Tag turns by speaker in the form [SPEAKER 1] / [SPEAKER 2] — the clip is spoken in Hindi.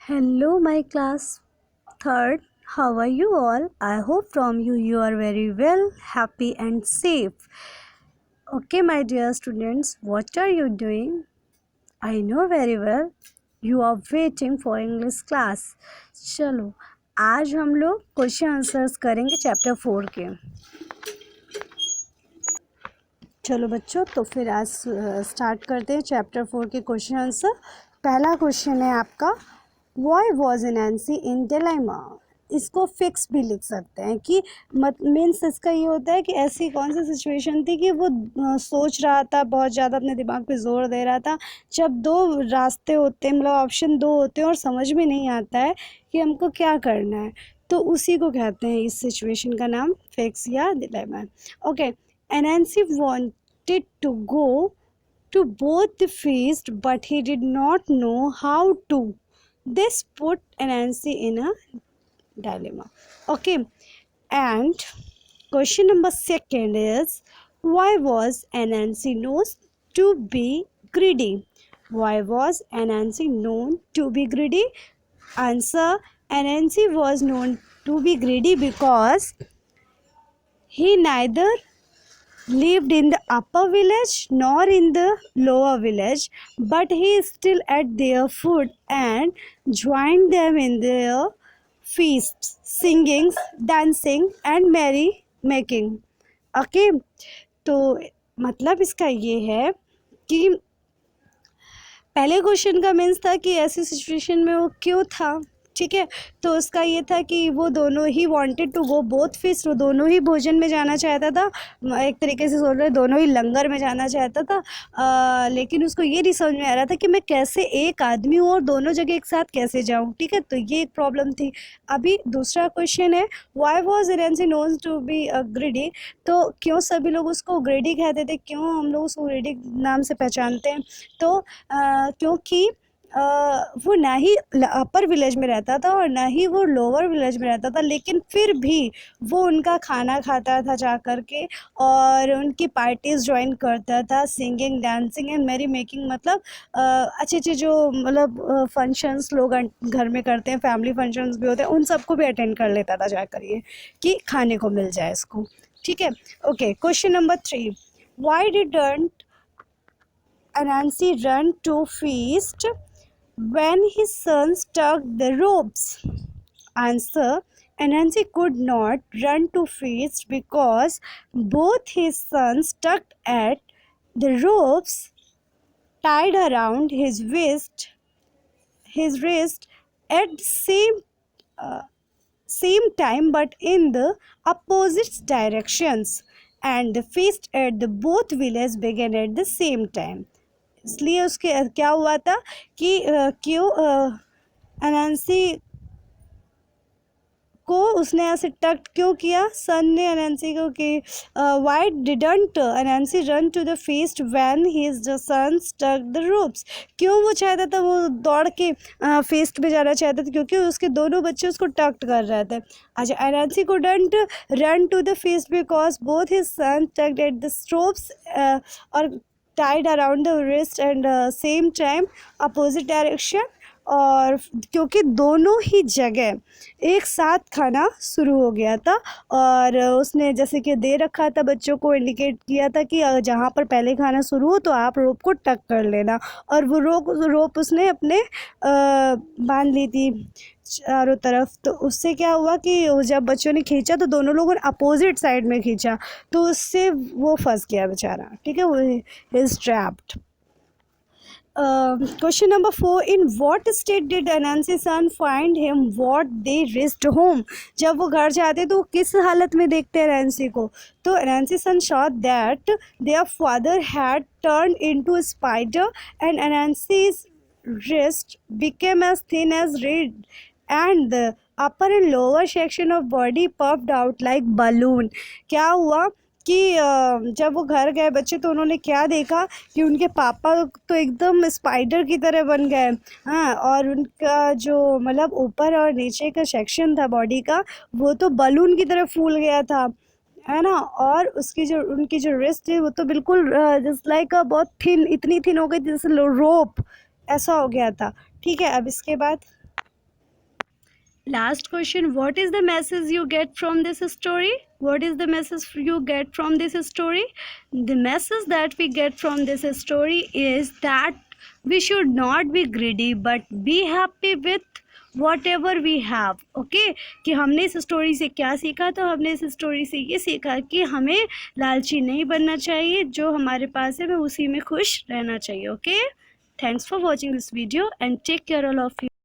[SPEAKER 1] Hello, my class third. How are you all? I hope from you are very well, happy, and safe. Okay, my dear students, what are you doing? I know very well you are waiting for English class. चलो आज हम लोग क्वेश्चन आंसर्स करेंगे चैप्टर 4 के। चलो बच्चों, तो फिर आज स्टार्ट करते हैं चैप्टर 4 के क्वेश्चन आंसर। पहला क्वेश्चन है आपका, why was Nancy in dilemma. इसको फिक्स भी लिख सकते हैं कि मीन्स इसका ये होता है कि ऐसी कौन सी सिचुएशन थी कि वो सोच रहा था, बहुत ज़्यादा अपने दिमाग पे जोर दे रहा था। जब दो रास्ते होते हैं, मतलब ऑप्शन दो होते हैं और समझ में नहीं आता है कि हमको क्या करना है, तो उसी को कहते हैं, इस सिचुएशन का नाम फिक्स या dilemma. Okay, Anansi wanted to go to both the feasts, but he did not know how to. This put Anansi in a dilemma. Okay, and question number second is, why was Anansi known to be greedy? Why was Anansi known to be greedy? Answer: Anansi was known to be greedy because he neither lived in the upper village nor in the lower village, but he still ate their food and joined them in their feasts, singing, dancing and merry making. Okay, तो मतलब इसका ये है कि पहले क्वेश्चन का मीन्स था कि ऐसी सिचुएशन में वो क्यों था, ठीक है। तो उसका ये था कि वो दोनों ही wanted to go both feast, वो दोनों ही भोजन में जाना चाहता था, एक तरीके से सोच रहे दोनों ही लंगर में जाना चाहता था, लेकिन उसको ये नहीं समझ में आ रहा था कि मैं कैसे एक आदमी हूँ और दोनों जगह एक साथ कैसे जाऊँ, ठीक है। तो ये एक प्रॉब्लम थी। अभी दूसरा क्वेश्चन है, why was Anansi known to be greedy. तो क्यों सभी लोग उसको ग्रेडी कहते थे, क्यों हम लोग उसको ग्रेडी नाम से पहचानते हैं? तो क्योंकि वो ना ही अपर विलेज में रहता था और ना ही वो लोअर विलेज में रहता था, लेकिन फिर भी वो उनका खाना खाता था जा कर के और उनकी पार्टीज़ ज्वाइन करता था, singing, dancing and merrymaking. मतलब अच्छे अच्छे जो मतलब फंक्शंस लोग घर में करते हैं, फैमिली फंक्शंस भी होते हैं, उन सबको भी अटेंड कर लेता था जा कर, ये कि खाने को मिल जाए इसको, ठीक है। Okay, question number 3, Y didn't Anansi run to feast when his sons tugged the ropes? Answer: Anansi could not run to feast because both his sons tugged at the ropes tied around his wrist at the same time, but in the opposite directions, and the feast at the both villages began at the same time. इसलिए उसके क्या हुआ था कि क्यों अनांसी को उसने ऐसे टक्ट क्यों किया सन ने अनांसी को, कि why didn't Anansi run to the feast when his sons tug the ropes. क्यों वो चाहता था, वो दौड़ के फीस्ट पे जाना चाहता था? क्योंकि उसके दोनों बच्चे उसको टक्ट कर रहे थे। अच्छा, अनांसी को didn't run to the feast because both his sons tugged at the ropes और tied around the wrist and same time opposite direction, और क्योंकि दोनों ही जगह एक साथ खाना शुरू हो गया था और उसने जैसे कि दे रखा था, बच्चों को इंडिकेट किया था कि जहाँ पर पहले खाना शुरू हो तो आप रोप को टक कर लेना, और वो रोप उसने अपने बांध ली थी चारों तरफ। तो उससे क्या हुआ कि जब बच्चों ने खींचा तो दोनों लोगों ने अपोजिट साइड में खींचा, तो उससे वो फंस गया बेचारा, ठीक है, वो is trapped. Question number 4, in what state did Anansi's son find him what they reached home? जब वो घर जाते तो किस हालत में देखते हैं Anansi को? तो Anansi's son saw that their father had turned into a spider and Anansi's wrist became as thin as reed and the upper and lower section of body puffed out like balloon. क्या हुआ कि जब वो घर गए बच्चे तो उन्होंने क्या देखा कि उनके पापा तो एकदम स्पाइडर की तरह बन गए, हाँ, और उनका जो मतलब ऊपर और नीचे का सेक्शन था बॉडी का वो तो बलून की तरह फूल गया था, है ना। और उसकी जो उनकी जो रिस्ट है वो तो बिल्कुल जस्ट लाइक बहुत थिन, इतनी थिन हो गई थी जैसे रोप, ऐसा हो गया था, ठीक है। अब इसके बाद Last question, what is the message you get from this story? What is the message you get from this story? The message that we get from this story is that we should not be greedy but be happy with whatever we have. Okay, कि हमने इस स्टोरी से क्या सीखा? तो हमने इस स्टोरी से ये सीखा कि हमें लालची नहीं बनना चाहिए, जो हमारे पास है हमें उसी में खुश रहना चाहिए. Okay, thanks for watching this video and take care all of you.